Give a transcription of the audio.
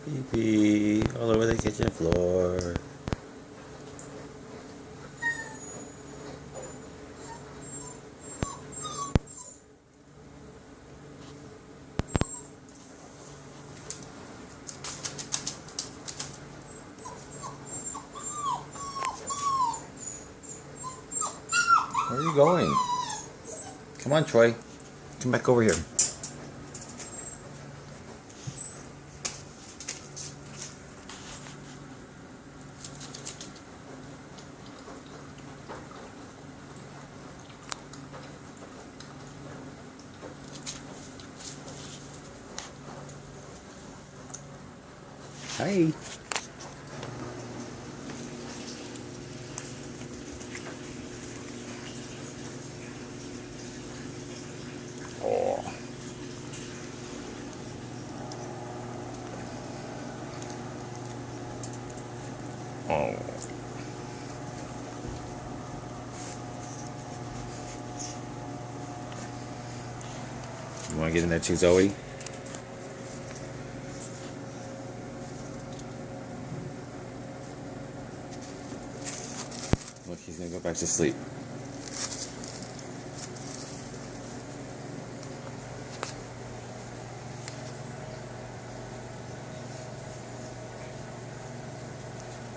Pee-pee all over the kitchen floor. Where are you going? Come on, Troy. Come back over here. Hi. Oh. Oh. You want to get in there too, Zoe? Look, he's going to go back to sleep.